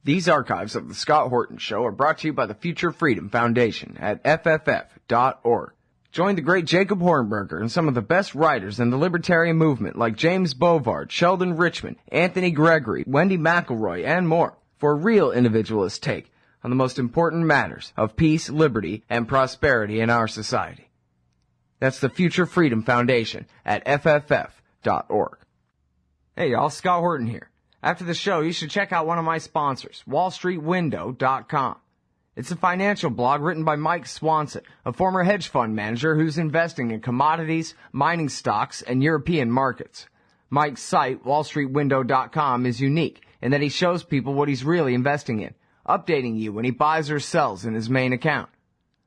These archives of the Scott Horton Show are brought to you by the Future Freedom Foundation at fff.org. Join the great Jacob Hornberger and some of the best writers in the libertarian movement like James Bovard, Sheldon Richman, Anthony Gregory, Wendy McElroy, and more for a real individualist take on the most important matters of peace, liberty, and prosperity in our society. That's the Future Freedom Foundation at fff.org. Hey y'all, Scott Horton here. After the show, you should check out one of my sponsors, wallstreetwindow.com. It's a financial blog written by Mike Swanson, a former hedge fund manager who's investing in commodities, mining stocks, and European markets. Mike's site, wallstreetwindow.com, is unique in that he shows people what he's really investing in, updating you when he buys or sells in his main account.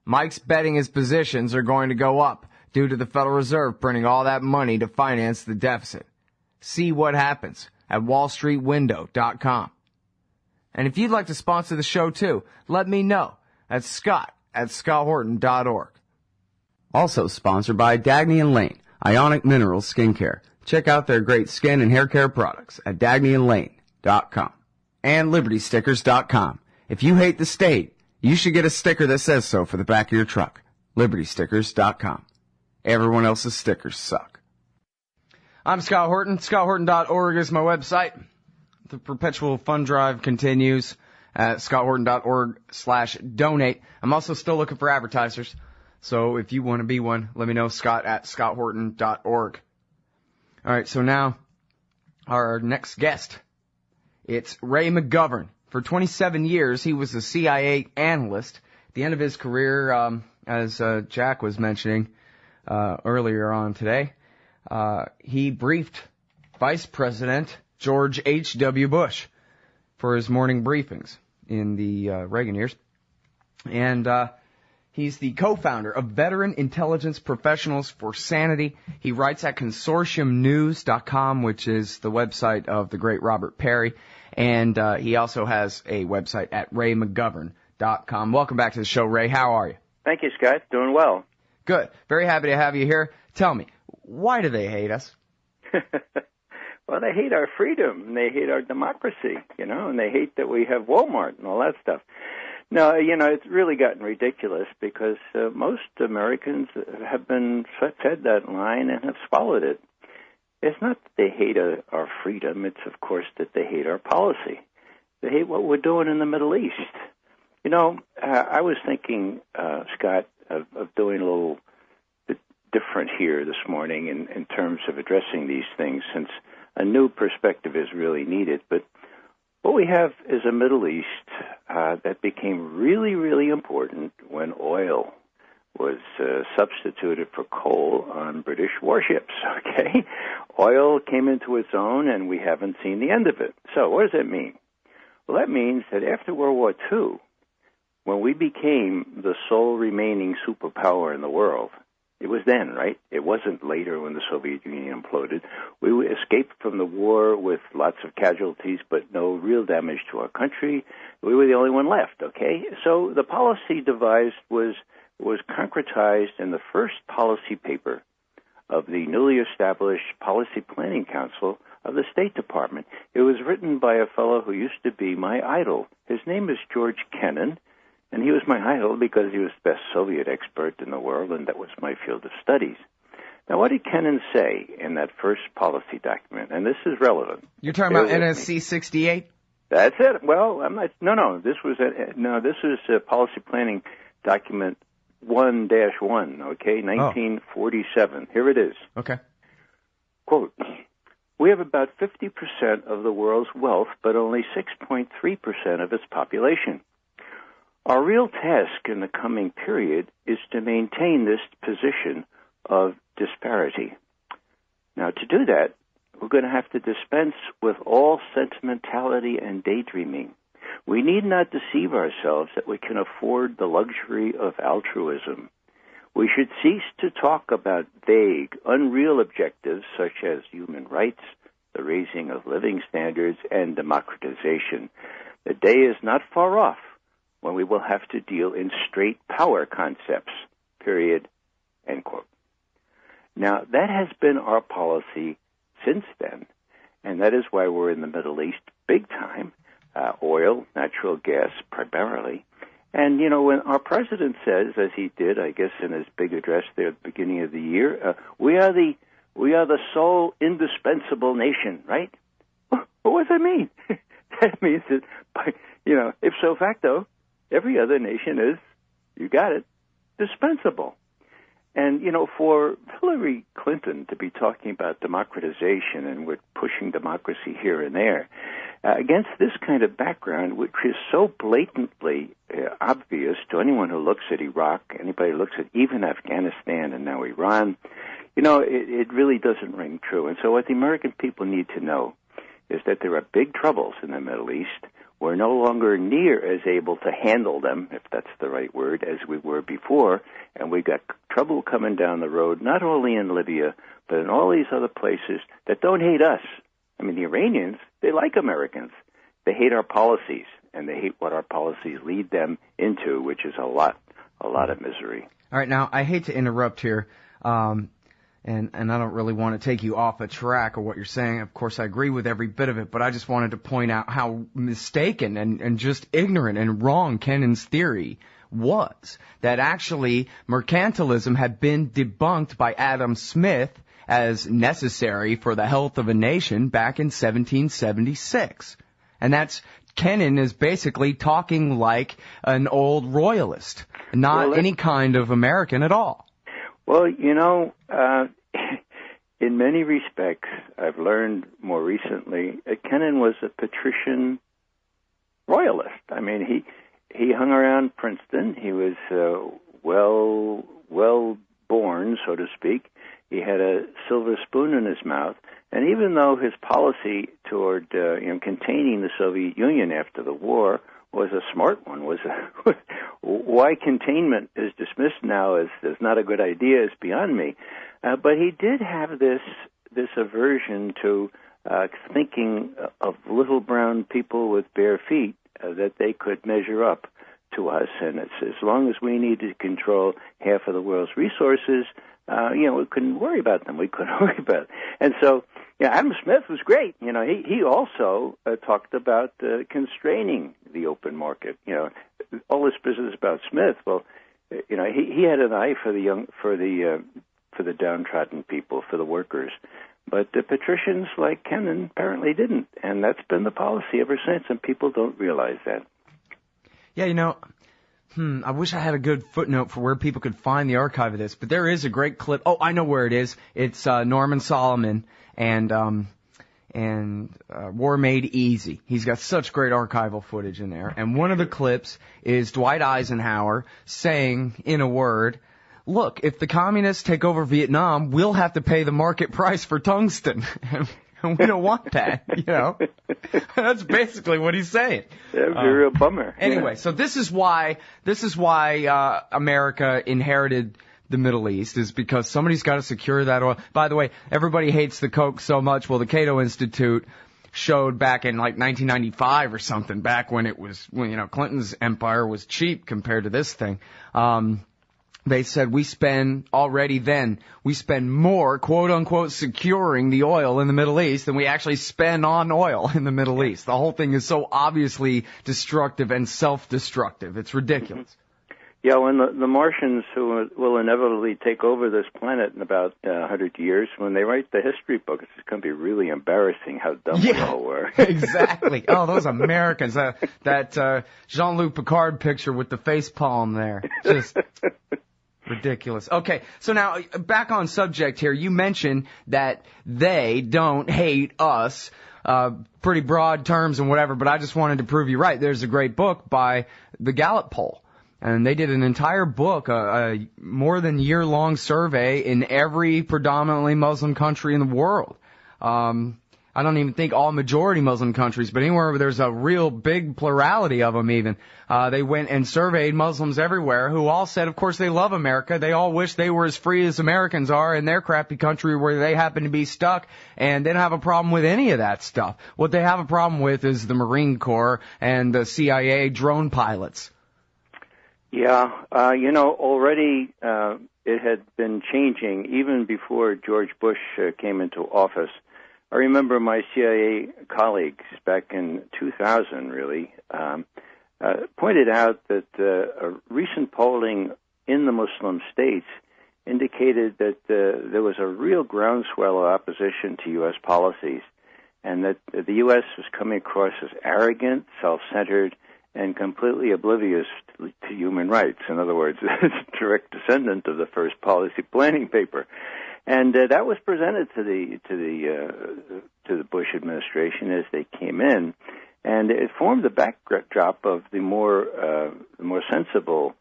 Mike's betting his positions are going to go up due to the Federal Reserve printing all that money to finance the deficit. See what happens at wallstreetwindow.com. And if you'd like to sponsor the show too, let me know at scott@scotthorton.org. Also sponsored by Dagny & Lane, Ionic Minerals Skincare. Check out their great skin and hair care products at dagnyandlane.com. And libertystickers.com. If you hate the state, you should get a sticker that says so for the back of your truck. libertystickers.com. Everyone else's stickers suck. I'm Scott Horton. ScottHorton.org is my website. The perpetual fund drive continues at ScottHorton.org/donate. I'm also still looking for advertisers. So if you want to be one, let me know, Scott@ScottHorton.org. All right, so now our next guest. It's Ray McGovern. For 27 years, he was a CIA analyst. At the end of his career, as Jack was mentioning earlier on today, he briefed Vice President George H.W. Bush for his morning briefings in the Reagan years. And he's the co-founder of Veteran Intelligence Professionals for Sanity. He writes at consortiumnews.com, which is the website of the great Robert Perry. And he also has a website at raymcgovern.com. Welcome back to the show, Ray. How are you? Thank you, Scott. Doing well. Good. Very happy to have you here. Tell me, why do they hate us? Well, they hate our freedom, and they hate our democracy, and they hate that we have Walmart and all that stuff. No, it's really gotten ridiculous because most Americans have been fed that line and have swallowed it. It's not that they hate our freedom. It's, of course, that they hate our policy. They hate what we're doing in the Middle East. I was thinking, Scott, of doing a little bit different here this morning in terms of addressing these things, since a new perspective is really needed. But what we have is a Middle East that became really, really important when oil was substituted for coal on British warships, okay? Oil came into its own, and we haven't seen the end of it. So what does that mean? Well, that means that after World War II, when we became the sole remaining superpower in the world, it was then, right? It wasn't later when the Soviet Union imploded. We escaped from the war with lots of casualties, but no real damage to our country. We were the only one left, okay? So the policy devised was concretized in the first policy paper of the newly established Policy Planning Council of the State Department. It was written by a fellow who used to be my idol. His name is George Kennan. And he was my idol because he was the best Soviet expert in the world, and that was my field of studies. Now, what did Kennan say in that first policy document? And this is relevant. You're talking about NSC 68? That's it. Well, I'm not. No. This was a policy planning document 1-1. Okay, 1947. Here it is. Okay. Quote: We have about 50% of the world's wealth, but only 6.3% of its population. Our real task in the coming period is to maintain this position of disparity. Now, to do that, we're going to have to dispense with all sentimentality and daydreaming. We need not deceive ourselves that we can afford the luxury of altruism. We should cease to talk about vague, unreal objectives such as human rights, the raising of living standards, and democratization. The day is not far off when we will have to deal in straight power concepts, period, end quote. Now, that has been our policy since then, and that is why we're in the Middle East big time. oil, natural gas primarily. And, when our president says, as he did, I guess, in his big address there at the beginning of the year, we are the sole indispensable nation, right? Well, what does that mean? That means that, ipso facto, every other nation is, you got it, dispensable. And, for Hillary Clinton to be talking about democratization and we're pushing democracy here and there, against this kind of background, which is so blatantly obvious to anyone who looks at Iraq, anybody who looks at even Afghanistan and now Iran, it really doesn't ring true. And so what the American people need to know is that there are big troubles in the Middle East. We're no longer near as able to handle them, if that's the right word, as we were before, and we got trouble coming down the road, not only in Libya, but in all these other places that don't hate us. I mean, the Iranians, they like Americans. They hate our policies, and they hate what our policies lead them into, which is a lot of misery. All right, now, I hate to interrupt here, and I don't really want to take you off a track of what you're saying. Of course, I agree with every bit of it, but I just wanted to point out how mistaken and just ignorant and wrong Kennan's theory was. That actually mercantilism had been debunked by Adam Smith as necessary for the health of a nation back in 1776. And Kennan is basically talking like an old royalist, not any kind of American at all. Well, in many respects, I've learned more recently, Kennan was a patrician royalist. I mean, he hung around Princeton. He was well born, so to speak. He had a silver spoon in his mouth. And even though his policy toward containing the Soviet Union after the war was a smart one, why containment is dismissed now as not a good idea is beyond me. But he did have this aversion to thinking of little brown people with bare feet, that they could measure up to us. And it's as long as we need to control half of the world's resources, we couldn't worry about them. We couldn't worry about it. And so, Adam Smith was great. He also talked about constraining the open market. All this business about Smith. Well, he had an eye for the downtrodden people, for the workers. But the patricians like Kennan apparently didn't, and that's been the policy ever since, and people don't realize that. Yeah, I wish I had a good footnote for where people could find the archive of this, but there is a great clip. Oh, I know where it is. It's Norman Solomon and War Made Easy. He's got such great archival footage in there. And one of the clips is Dwight Eisenhower saying, in a word, look, if the communists take over Vietnam, we'll have to pay the market price for tungsten. And we don't want that, That's basically what he's saying. That was a real bummer. Anyway, so this is why America inherited the Middle East, is because somebody's got to secure that oil. By the way, everybody hates the Coke so much. Well, the Cato Institute showed back in like 1995 or something, back when Clinton's empire was cheap compared to this thing. They said we spend more, quote unquote, securing the oil in the Middle East than we actually spend on oil in the Middle East. The whole thing is so obviously destructive and self-destructive. It's ridiculous. Yeah, when the Martians, who will inevitably take over this planet in about 100 years, when they write the history book, it's going to be really embarrassing how dumb we all were. Exactly. Oh, those Americans. That Jean-Luc Picard picture with the face palm there. Just ridiculous. Okay, so now back on subject here. You mentioned that they don't hate us. Pretty broad terms and whatever, but I just wanted to prove you right. There's a great book by the Gallup poll. And they did an entire book, a more than year-long survey in every predominantly Muslim country in the world. I don't even think all majority Muslim countries, but anywhere where there's a real big plurality of them even. They went and surveyed Muslims everywhere who all said, of course, they love America. They all wish they were as free as Americans are in their crappy country where they happen to be stuck, and they don't have a problem with any of that stuff. What they have a problem with is the Marine Corps and the CIA drone pilots. Yeah, already it had been changing even before George Bush came into office. I remember my CIA colleagues back in 2000, really, pointed out that a recent polling in the Muslim states indicated that there was a real groundswell of opposition to U.S. policies, and that the U.S. was coming across as arrogant, self-centered, and completely oblivious to human rights. In other words, it's a direct descendant of the first policy planning paper. And that was presented to the Bush administration as they came in, and it formed the backdrop of the more sensible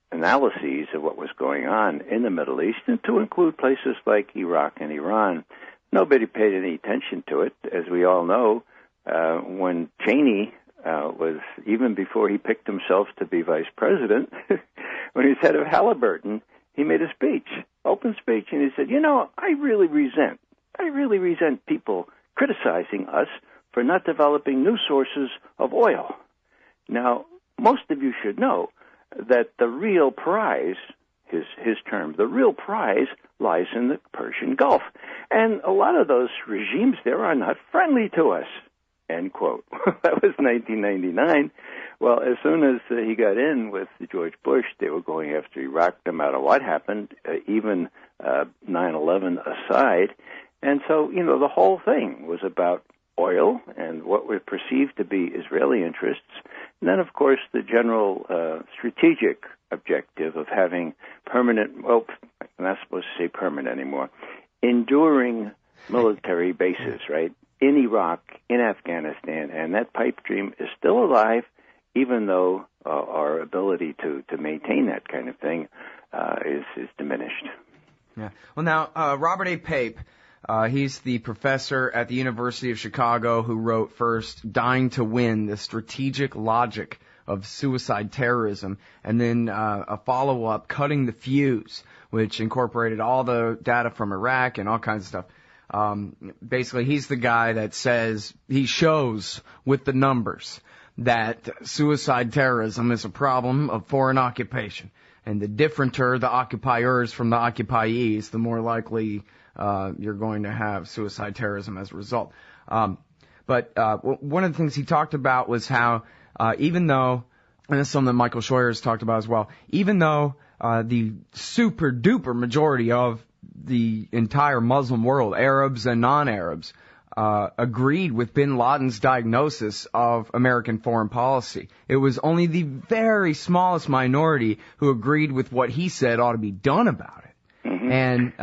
analyses of what was going on in the Middle East, and to include places like Iraq and Iran. Nobody paid any attention to it, as we all know. When Cheney was, even before he picked himself to be vice president, when he was head of Halliburton, he made a speech, open speech, and he said, I really resent people criticizing us for not developing new sources of oil. Now, most of you should know that the real prize, his term, the real prize lies in the Persian Gulf. And a lot of those regimes there are not friendly to us, end quote. That was 1999. Well, as soon as he got in with George Bush, they were going after Iraq no matter what happened, even 9/11 aside. And so, the whole thing was about oil and what were perceived to be Israeli interests. And then, of course, the general strategic objective of having permanent, well, I'm not supposed to say permanent anymore, enduring military bases, right, in Iraq, in Afghanistan. And that pipe dream is still alive, even though our ability to maintain that kind of thing is diminished. Yeah. Well, now, Robert A. Pape, he's the professor at the University of Chicago who wrote first Dying to Win, the Strategic Logic of Suicide Terrorism, and then a follow-up, Cutting the Fuse, which incorporated all the data from Iraq and all kinds of stuff. Basically, he's the guy that says, he shows with the numbers that suicide terrorism is a problem of foreign occupation. And the differenter the occupiers from the occupies, the more likely you're going to have suicide terrorism as a result. But one of the things he talked about was how even though, and this is something that Michael Scheuer has talked about as well, even though the super-duper majority of the entire Muslim world, Arabs and non-Arabs, agreed with bin Laden's diagnosis of American foreign policy. It was only the very smallest minority who agreed with what he said ought to be done about it. Mm-hmm. And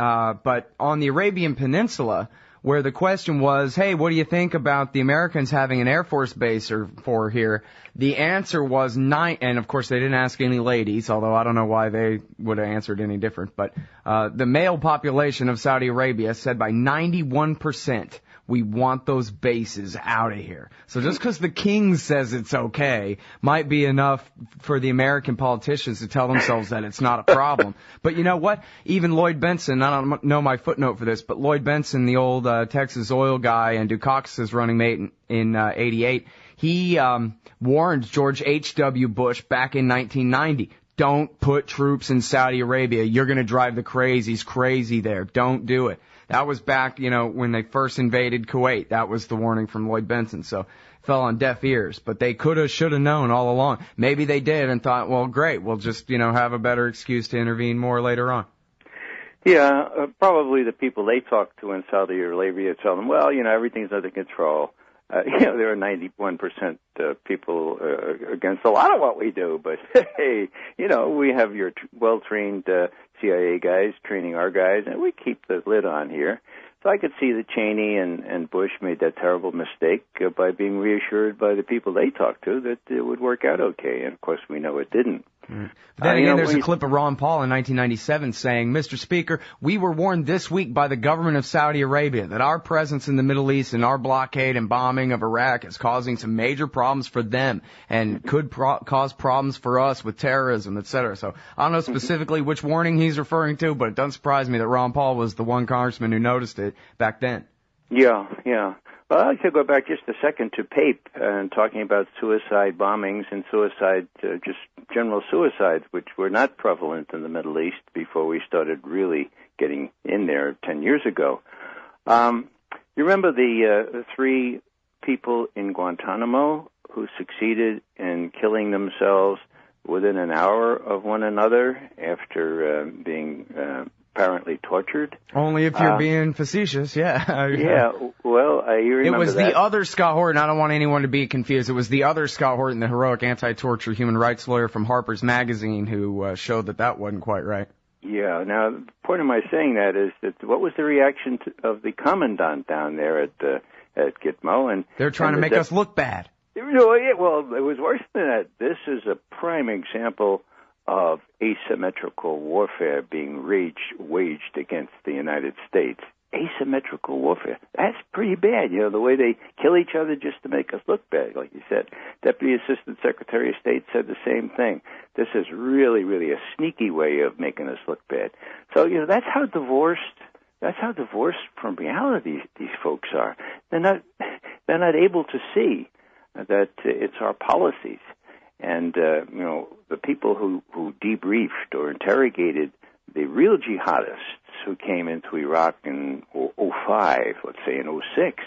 but on the Arabian Peninsula, where the question was, hey, what do you think about the Americans having an Air Force base for here? The answer was 9, and of course they didn't ask any ladies, although I don't know why they would have answered any different, but the male population of Saudi Arabia said by 91%, we want those bases out of here. So just because the king says it's okay might be enough for the American politicians to tell themselves that it's not a problem. But you know what? Even Lloyd Benson, I don't know my footnote for this, but Lloyd Benson, the old Texas oil guy and Dukakis's running mate in 88, he warned George H.W. Bush back in 1990, don't put troops in Saudi Arabia. You're going to drive the crazies crazy there. Don't do it. That was back, when they first invaded Kuwait. That was the warning from Lloyd Benson. So it fell on deaf ears. But they could have, should have known all along. Maybe they did and thought, well, great, we'll just, have a better excuse to intervene more later on. Yeah, probably the people they talk to in Saudi Arabia tell them, well, everything's under control. There are 91% people against a lot of what we do, but hey, we have your well-trained CIA guys training our guys, and we keep the lid on here. So I could see that Cheney and Bush made that terrible mistake by being reassured by the people they talked to that it would work out okay, and of course we know it didn't. Mm. Then again, there's a clip of Ron Paul in 1997 saying, Mr. Speaker, we were warned this week by the government of Saudi Arabia that our presence in the Middle East and our blockade and bombing of Iraq is causing some major problems for them and could cause problems for us with terrorism, etc. So I don't know specifically which warning he's referring to, but it doesn't surprise me that Ron Paul was the one congressman who noticed it back then. Yeah. Well, I'd like to go back just a second to Pape and talking about suicide bombings and suicide, just general suicides, which were not prevalent in the Middle East before we started really getting in there 10 years ago. You remember the 3 people in Guantanamo who succeeded in killing themselves within an hour of one another after being apparently tortured? Only if you're being facetious, yeah. Yeah, well, you remember it was that. the other Scott Horton. I don't want anyone to be confused. It was the other Scott Horton, the heroic anti-torture human rights lawyer from Harper's Magazine, who showed that wasn't quite right. Yeah. Now, the point of my saying that is that what was the reaction of the commandant down there at Gitmo? And they're trying to make us look bad. Well, it was worse than that. This is a prime example of asymmetrical warfare being waged against the United States. Asymmetrical warfare. That's pretty bad, the way they kill each other just to make us look bad, like you said. Deputy Assistant Secretary of State said the same thing. This is really, really a sneaky way of making us look bad. So, that's how divorced from reality these folks are. They're not able to see that it's our policies. And, the people who debriefed or interrogated the real jihadists who came into Iraq in 2005, let's say in 2006,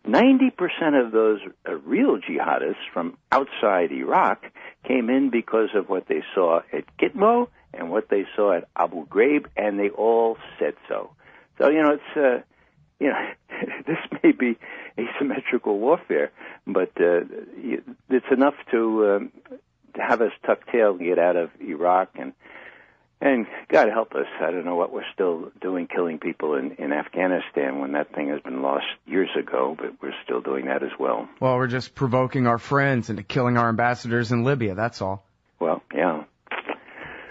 90% of those real jihadists from outside Iraq came in because of what they saw at Gitmo and what they saw at Abu Ghraib, and they all said so. So, it's, this may be asymmetrical warfare, but it's enough to have us tuck tail and get out of Iraq, and God help us, I don't know what we're still doing, killing people in Afghanistan when that thing has been lost years ago, but we're still doing that as well. Well, we're just provoking our friends into killing our ambassadors in Libya, that's all. Well, yeah.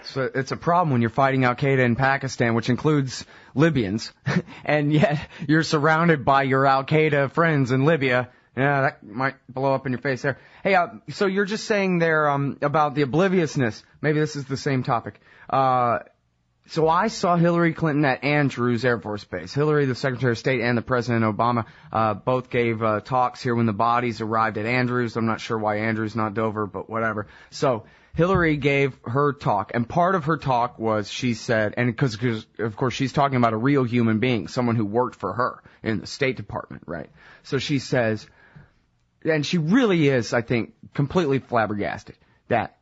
So it's a problem when you're fighting Al-Qaeda in Pakistan, which includes Libyans, and yet you're surrounded by your Al-Qaeda friends in Libya. Yeah, that might blow up in your face there. Hey, so you're just saying there about the obliviousness. Maybe this is the same topic. So I saw Hillary Clinton at Andrews Air Force Base. Hillary, the Secretary of State, and the President Obama both gave talks here when the bodies arrived at Andrews. I'm not sure why Andrews, not Dover, but whatever. So Hillary gave her talk, and part of her talk was she said, and because of course she's talking about a real human being, someone who worked for her in the State Department, right? So she says, and she really is, I think, completely flabbergasted that,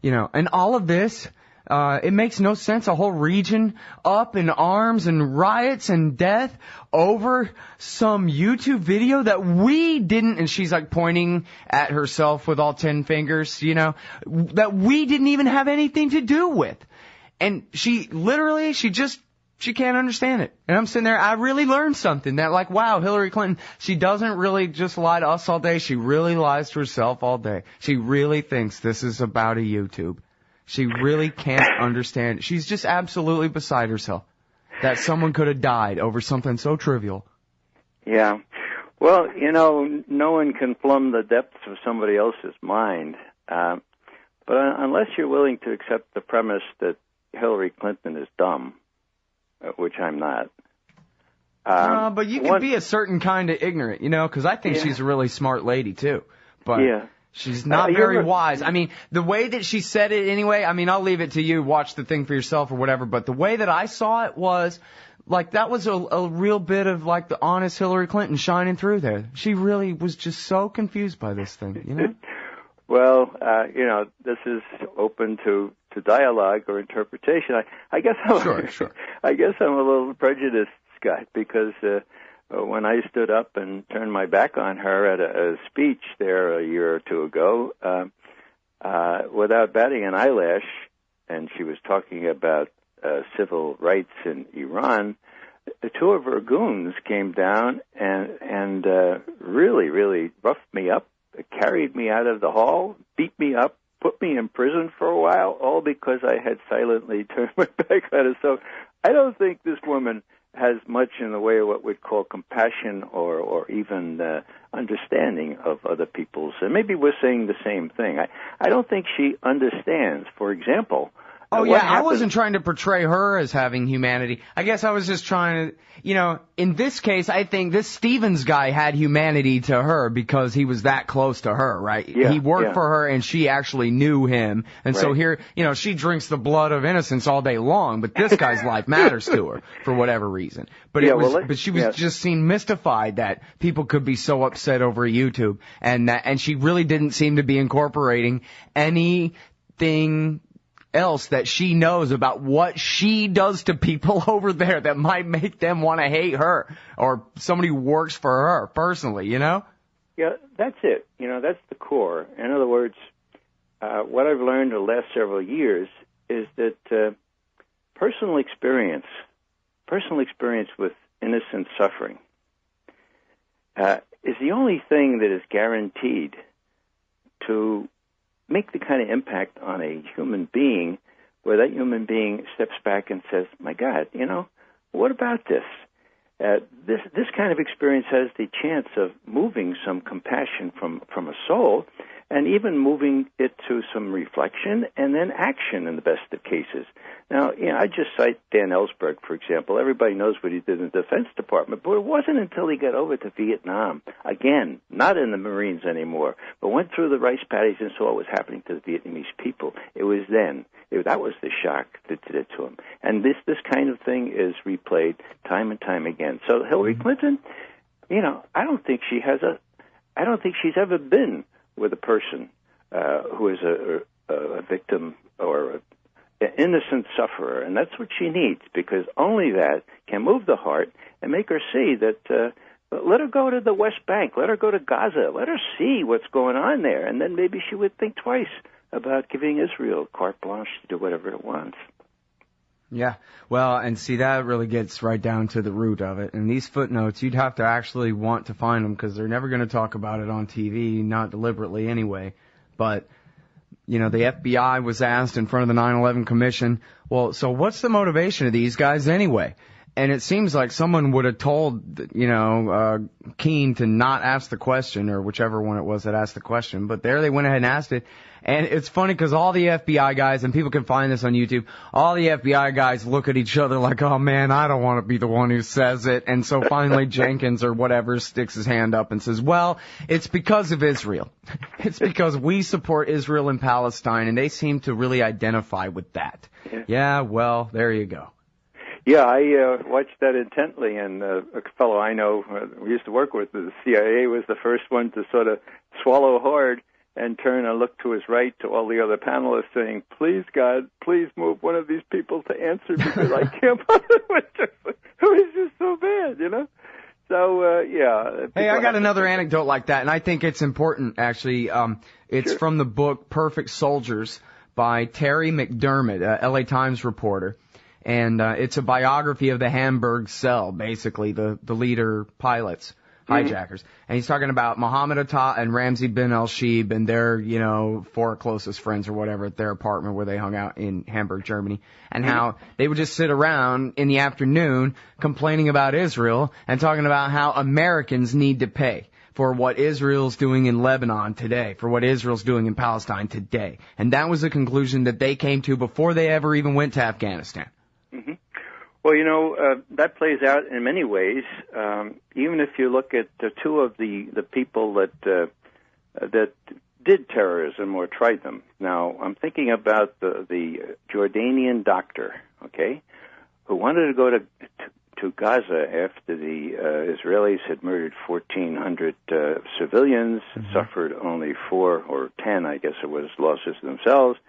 and all of this, it makes no sense. A whole region up in arms and riots and death over some YouTube video that we didn't, and she's like pointing at herself with all 10 fingers, that we didn't even have anything to do with. And she can't understand it. And I'm sitting there, I really learned something that wow, Hillary Clinton, she doesn't really just lie to us all day. She really lies to herself all day. She really thinks this is about a YouTube. She really can't understand. She's just absolutely beside herself that someone could have died over something so trivial. Yeah. Well, no one can plumb the depths of somebody else's mind. But unless you're willing to accept the premise that Hillary Clinton is dumb, which I'm not. But you can be a certain kind of ignorant, because I think she's a really smart lady, too. But she's not very wise. I mean, the way that she said it anyway, I'll leave it to you, watch the thing for yourself or whatever, but the way that I saw it was, that was a real bit of, the honest Hillary Clinton shining through there. She really was just so confused by this thing, Well, this is open to dialogue or interpretation. I guess Sure. I guess I'm a little prejudiced, Scott, because when I stood up and turned my back on her at a speech there a year or two ago, without batting an eyelash, and she was talking about civil rights in Iran, the 2 of her goons came down and really, really roughed me up, carried me out of the hall, beat me up, put me in prison for a while, all because I had silently turned my back on her. So I don't think this woman has much in the way of what we'd call compassion or even understanding of other people's. And maybe we're saying the same thing. I don't think she understands, for example, Oh, yeah, I wasn't trying to portray her as having humanity. I guess I was just trying to, in this case, I think this Stevens guy had humanity to her because he was that close to her, right? Yeah, he worked for her and she actually knew him. And so here, she drinks the blood of innocence all day long, but this guy's life matters to her for whatever reason. But but she was just seen mystified that people could be so upset over YouTube, and she really didn't seem to be incorporating anything else that she knows about what she does to people over there that might make them want to hate her, or somebody who works for her personally, Yeah, that's it. That's the core. In other words, what I've learned the last several years is that personal experience with innocent suffering is the only thing that is guaranteed to make the kind of impact on a human being where that human being steps back and says, my God, what about this? This kind of experience has the chance of moving some compassion from a soul, and even moving it to some reflection and then action in the best of cases. Now, I just cite Dan Ellsberg, for example. Everybody knows what he did in the Defense Department, but it wasn't until he got over to Vietnam, again, not in the Marines anymore, but went through the rice paddies and saw what was happening to the Vietnamese people. It was then. That was the shock that did it to him. And this kind of thing is replayed time and time again. So Hillary Clinton, I don't think she's ever been with a person who is a victim or an innocent sufferer, and that's what she needs, because only that can move the heart and make her see that. Let her go to the West Bank, let her go to Gaza, let her see what's going on there, and then maybe she would think twice about giving Israel carte blanche to do whatever it wants. Yeah, well, and see, that really gets right down to the root of it. And these footnotes, you'd have to actually want to find them, because they're never going to talk about it on TV, not deliberately anyway. But, the FBI was asked in front of the 9/11 Commission, well, so what's the motivation of these guys anyway? And it seems like someone would have told, Keene to not ask the question, or whichever one it was that asked the question. But there they went ahead and asked it. And it's funny because all the FBI guys, and people can find this on YouTube, all the FBI guys look at each other like, oh man, I don't want to be the one who says it. And so finally Jenkins or whatever sticks his hand up and says, well, it's because of Israel. It's because we support Israel and Palestine, and they seem to really identify with that. Yeah, well, there you go. Yeah, I watched that intently, and a fellow I know we used to work with, the CIA, was the first one to sort of swallow hard and turn and look to his right to all the other panelists saying, please, God, please move one of these people to answer because I can't. It was just so bad, So, yeah. Hey, I got another anecdote like that, and I think it's important, actually. It's from the book Perfect Soldiers by Terry McDermott, a LA Times reporter. And it's a biography of the Hamburg cell, basically, the leader pilots, hijackers. And he's talking about Mohammed Atta and Ramzi bin al-Shib and their, 4 closest friends or whatever at their apartment where they hung out in Hamburg, Germany, and how they would just sit around in the afternoon complaining about Israel and talking about how Americans need to pay for what Israel's doing in Lebanon today, for what Israel's doing in Palestine today. And that was the conclusion that they came to before they ever even went to Afghanistan. Mm-hmm. Well, that plays out in many ways. Even if you look at two of the people that did terrorism or tried them. Now, I'm thinking about the Jordanian doctor, who wanted to go to Gaza after the Israelis had murdered 1,400 civilians, suffered only 4 or 10, I guess it was, losses themselves.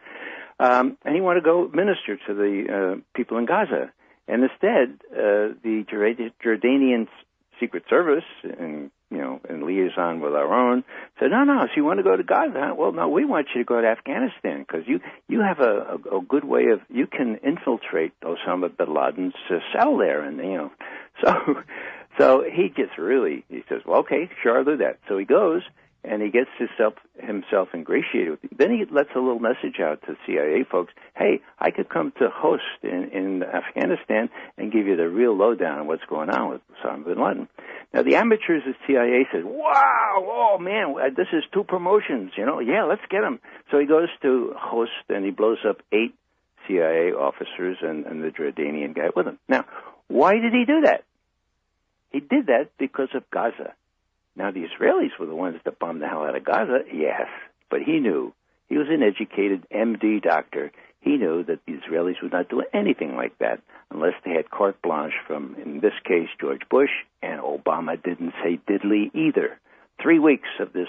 And he wanted to go minister to the people in Gaza. And instead, the Jordanian Secret Service, in liaison with our own, said, no, so you want to go to Gaza? Well, no, we want you to go to Afghanistan because you have a good way of, you can infiltrate Osama bin Laden's cell there. And, so he gets he says, well, okay, sure, I'll do that. So he goes. And he gets himself ingratiated with it. Then he lets a little message out to CIA folks, hey, I could come to host in Afghanistan and give you the real lowdown on what's going on with Osama bin Laden. Now, the amateurs at CIA said, wow, oh, man, this is 2 promotions, yeah, let's get him. So he goes to host, and he blows up 8 CIA officers and the Jordanian guy with him. Now, why did he do that? He did that because of Gaza. Now, the Israelis were the ones that bombed the hell out of Gaza, yes, but he knew. He was an educated MD doctor. He knew that the Israelis would not do anything like that unless they had carte blanche from, in this case, George Bush, and Obama didn't say diddly either. 3 weeks of this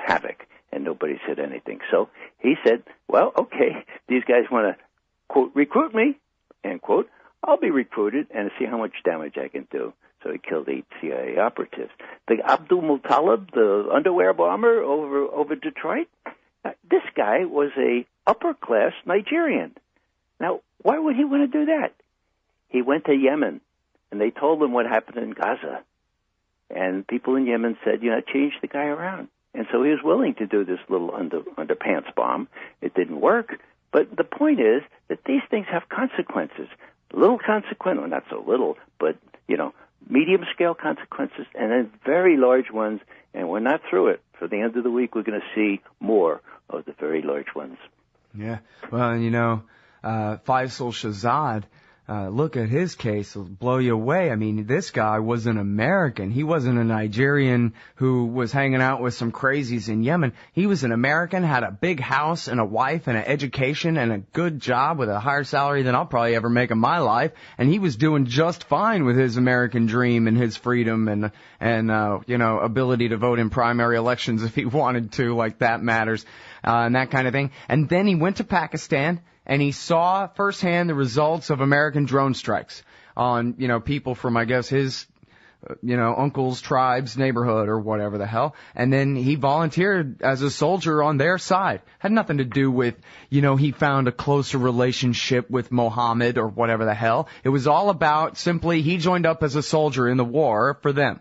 havoc, and nobody said anything. So he said, well, okay, these guys want to, quote, recruit me, end quote. I'll be recruited and see how much damage I can do. So he killed 8 CIA operatives. The Abdul Muttalib, the underwear bomber over Detroit, this guy was a upper-class Nigerian. Now, why would he want to do that? He went to Yemen, and they told him what happened in Gaza. And people in Yemen said, change the guy around. And so he was willing to do this little underpants bomb. It didn't work. But the point is that these things have consequences. Little consequence, well, not so little, but, medium-scale consequences, and then very large ones, and we're not through it. For the end of the week, we're going to see more of the very large ones. Yeah. Well, Faisal Shahzad, look at his case, it'll blow you away. I mean, this guy was an American. He wasn't a Nigerian who was hanging out with some crazies in Yemen. He was an American, had a big house and a wife and an education and a good job with a higher salary than I'll probably ever make in my life. And he was doing just fine with his American dream and his freedom and ability to vote in primary elections if he wanted to, like that matters, and that kind of thing. And then he went to Pakistan, and he saw firsthand the results of American drone strikes on, people from, I guess, his, uncle's tribe's neighborhood or whatever the hell. And then he volunteered as a soldier on their side. Had nothing to do with, he found a closer relationship with Mohammed or whatever the hell. It was all about simply he joined up as a soldier in the war for them.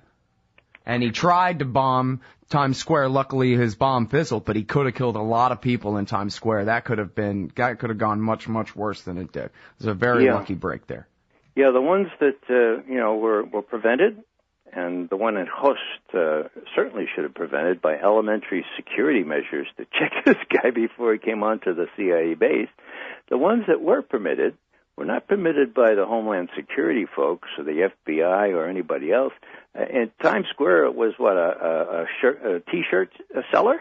And he tried to bomb Times Square. Luckily, his bomb fizzled, but he could have killed a lot of people in Times Square. That could have gone much, much worse than it did. It was a very lucky break there. Yeah, the ones that, were prevented, and the one in Host certainly should have prevented by elementary security measures to check this guy before he came onto the CIA base. The ones that were permitted were not permitted by the Homeland Security folks or the FBI or anybody else. In Times Square, it was a T-shirt seller,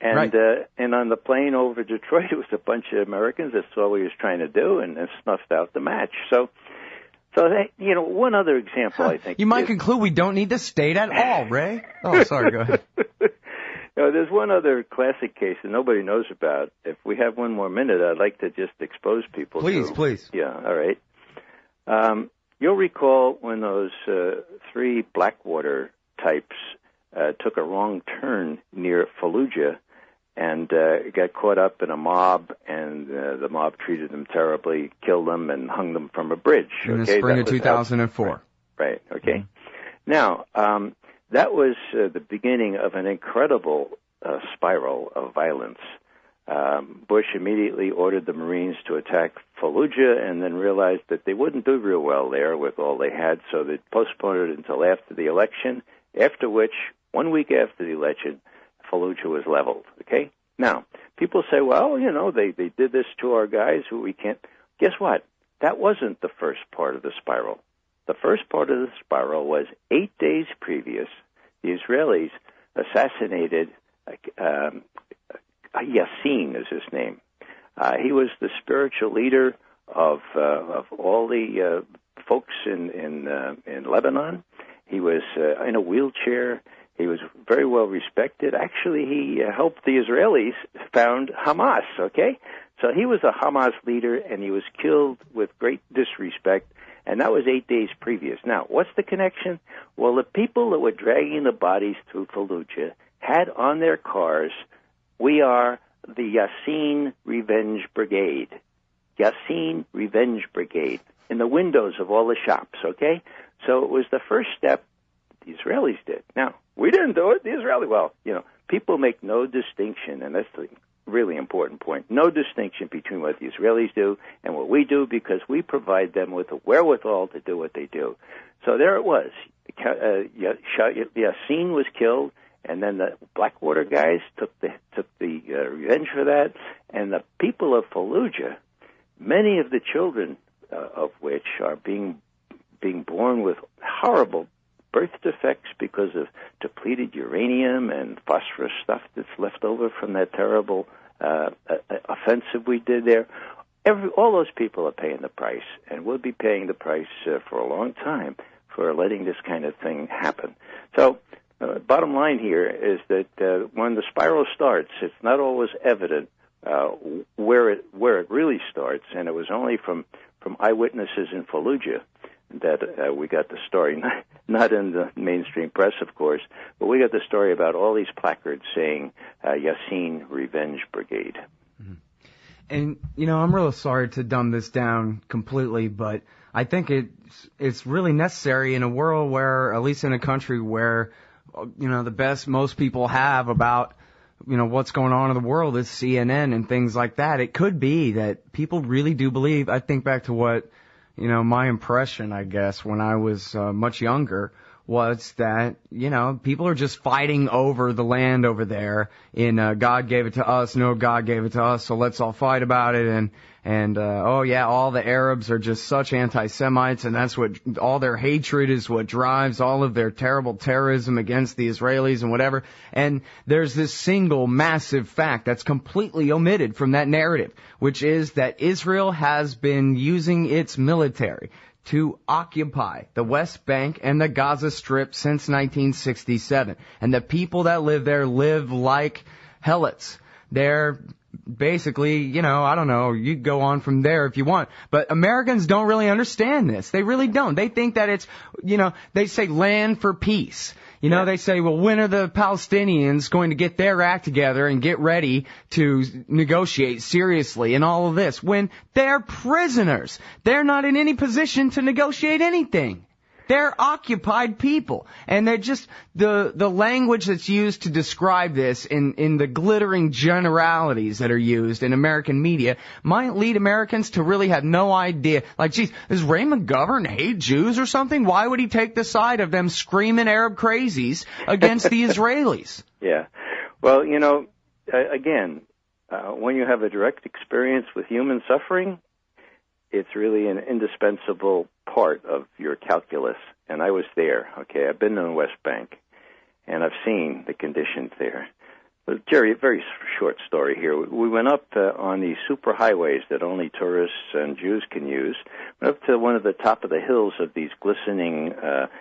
and right. And on the plane over Detroit, it was a bunch of Americans that saw what he was trying to do and snuffed out the match. So that, one other example, I think. You might conclude we don't need the state at all, Ray. Oh, sorry, go ahead. There's one other classic case that nobody knows about. If we have one more minute, I'd like to just expose people to. Please. Yeah, all right. You'll recall when those 3 Blackwater types took a wrong turn near Fallujah and got caught up in a mob, and the mob treated them terribly, killed them, and hung them from a bridge. In the spring of 2004. Right, okay. Mm-hmm. Now, that was the beginning of an incredible spiral of violence. Bush immediately ordered the Marines to attack Fallujah and then realized that they wouldn't do real well there with all they had, so they postponed it until after the election, after which, 1 week after the election, Fallujah was leveled, okay? Now, people say, well, they did this to our guys who we can't. Guess what? That wasn't the first part of the spiral. The first part of the spiral was 8 days previous, the Israelis assassinated Yassin is his name. He was the spiritual leader of all the folks in Lebanon. He was in a wheelchair. He was very well respected. Actually, he helped the Israelis found Hamas, okay? So he was a Hamas leader, and he was killed with great disrespect, and that was 8 days previous. Now, what's the connection? Well, the people that were dragging the bodies through Fallujah had on their cars, "We are the Yassin Revenge Brigade." Yassin Revenge Brigade in the windows of all the shops, okay? So it was the first step the Israelis did. Now, we didn't do it. The Israelis, people make no distinction, and that's the really important point. No distinction between what the Israelis do and what we do, because we provide them with the wherewithal to do what they do. So there it was. Yassin was killed, and then the Blackwater guys took the revenge for that. And the people of Fallujah, many of the children of which are being born with horrible birth defects because of depleted uranium and phosphorus stuff that's left over from that terrible offensive we did there. All those people are paying the price, and will be paying the price for a long time for letting this kind of thing happen. So, bottom line here is that when the spiral starts, it's not always evident where it really starts, and it was only from eyewitnesses in Fallujah that we got the story, not in the mainstream press, of course, but we got the story about all these placards saying Yassin Revenge Brigade. Mm-hmm. And, I'm really sorry to dumb this down completely, but I think it's really necessary in a world where, at least in a country where, the best most people have about, what's going on in the world is CNN and things like that. It could be that people really do believe. I think back to what, my impression, I guess, when I was much younger was that, people are just fighting over the land over there in God gave it to us, no, God gave it to us, so let's all fight about it, and oh yeah, all the Arabs are just such anti-Semites, and that's what, all their hatred is what drives all of their terrible terrorism against the Israelis and whatever, and there's this single massive fact that's completely omitted from that narrative, which is that Israel has been using its military to occupy the West Bank and the Gaza Strip since 1967. And the people that live there live like helots. They're basically, I don't know, you go on from there if you want. But Americans don't really understand this. They really don't. They think that it's, they say land for peace. They say, well, when are the Palestinians going to get their act together and get ready to negotiate seriously and all of this? When they're prisoners. They're not in any position to negotiate anything. They're occupied people. And they're just, the language that's used to describe this in the glittering generalities that are used in American media might lead Americans to really have no idea. Like, geez, does Ray McGovern hate Jews or something? Why would he take the side of them screaming Arab crazies against the Israelis? Yeah. Well, again, when you have a direct experience with human suffering, it's really an indispensable part of your calculus. And I was there, okay? I've been in the West Bank, and I've seen the conditions there. But, Jerry, a very short story here. We went up on these superhighways that only tourists and Jews can use. Went up to one of the top of the hills of these glistening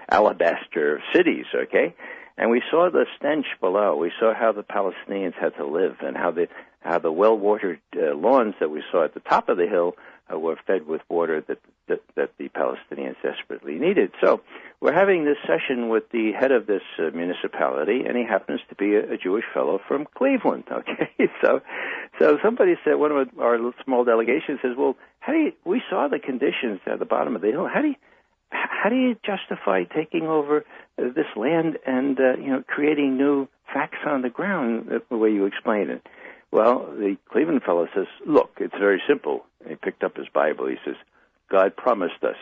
alabaster cities, okay? And we saw the stench below. We saw how the Palestinians had to live, and how the well-watered lawns that we saw at the top of the hill were fed with water that the Palestinians desperately needed. So we're having this session with the head of this municipality, and he happens to be a Jewish fellow from Cleveland. Okay, so somebody said, one of our small delegation says, "Well, we saw the conditions at the bottom of the hill. How do you justify taking over this land and creating new facts on the ground the way you explain it?" Well, the Cleveland fellow says, "Look, it's very simple." And he picked up his Bible. He says, God promised us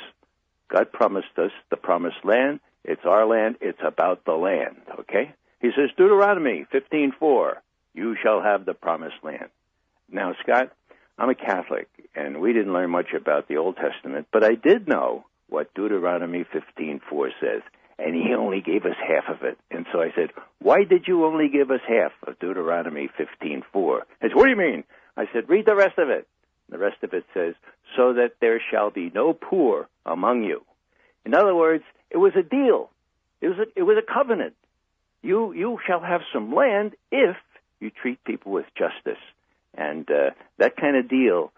the promised land. It's our land. It's about the land, okay? He says, Deuteronomy 15:4, you shall have the promised land. Now, Scott, I'm a Catholic, and we didn't learn much about the Old Testament, but I did know what Deuteronomy 15:4 says, and he only gave us half of it. And so I said, why did you only give us half of Deuteronomy 15:4? He said, what do you mean? I said, read the rest of it. The rest of it says, so that there shall be no poor among you. In other words, it was a deal. It was a covenant. You shall have some land if you treat people with justice. And that kind of deal,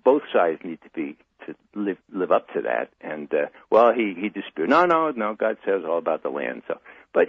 both sides need to live up to that. And he disputed. No. God says all about the land. So, but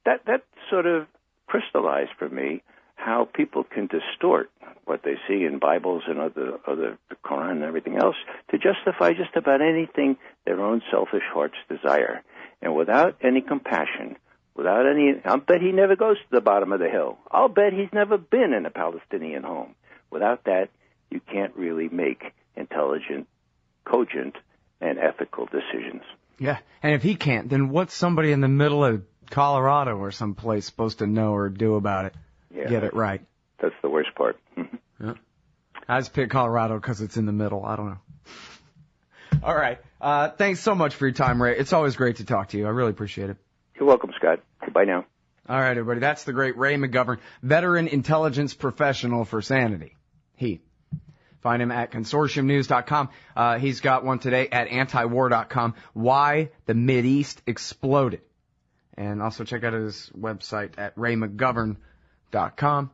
that sort of crystallized for me how people can distort what they see in Bibles and other the Quran and everything else to justify just about anything their own selfish hearts desire, and without any compassion, without any. I'll bet he never goes to the bottom of the hill. I'll bet he's never been in a Palestinian home. Without that, you can't really make intelligent, cogent, and ethical decisions. Yeah, and if he can't, then what's somebody in the middle of Colorado or someplace supposed to know or do about it? Yeah, get it right. That's the worst part. Yeah. I just picked Colorado because it's in the middle. I don't know. All right. Thanks so much for your time, Ray. It's always great to talk to you. I really appreciate it. You're welcome, Scott. Goodbye now. All right, everybody. That's the great Ray McGovern, veteran intelligence professional for sanity. Find him at consortiumnews.com. He's got one today at antiwar.com. Why the Mideast exploded. And also check out his website at raymcgovern.com.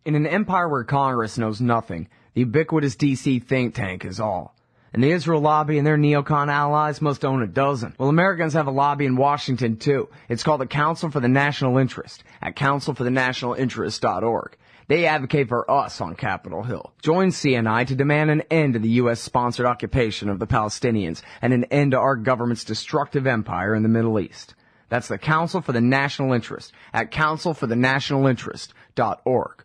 In an empire where Congress knows nothing, the ubiquitous DC think tank is all. And the Israel lobby and their neocon allies must own a dozen. Well, Americans have a lobby in Washington, too. It's called the Council for the National Interest at councilforthenationalinterest.org. They advocate for us on Capitol Hill. Join CNI to demand an end to the U.S.-sponsored occupation of the Palestinians and an end to our government's destructive empire in the Middle East. That's the Council for the National Interest at councilforthenationalinterest.org.